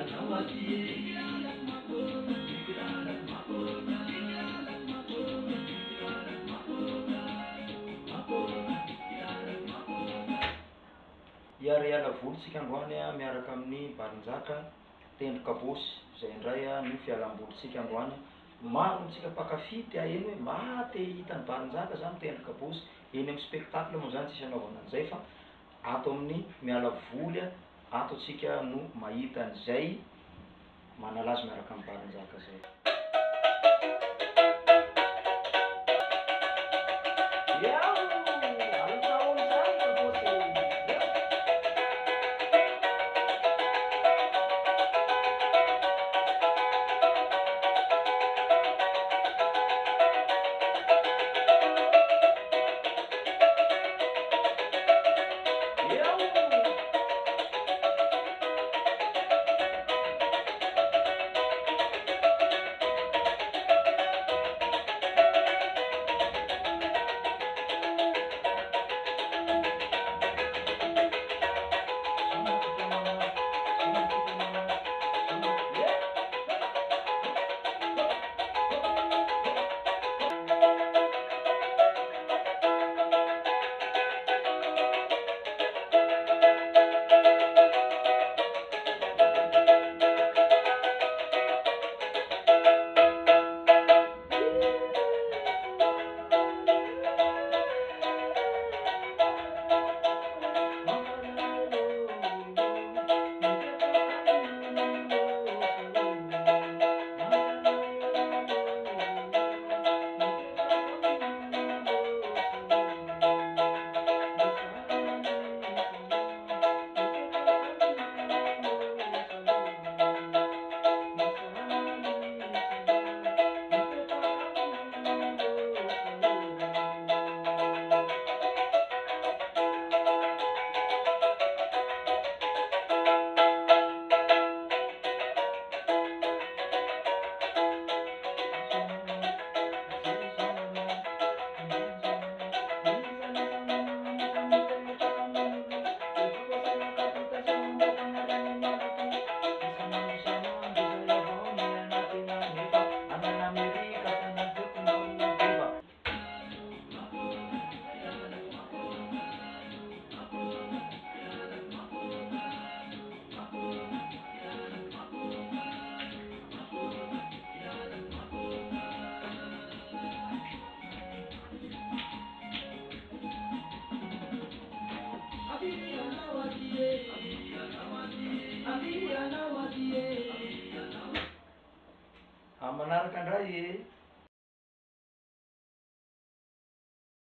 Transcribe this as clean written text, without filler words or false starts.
Iara voly tsika androany a miaraka amin'ny Barinjaka tendro kabosy zay indray a ny fialambolitsika androany. Maro tsika mpakafy te aheno hoe mate hitany Barinjaka zany tendro kabosy eny amin'ny spectacle moa zany tsisy anaovana an'izay fa ato amin'ny miala voly ato tsika no mahita an'izay manalazy miaraka amin'ny Barinjaka zay. Manaraka ndray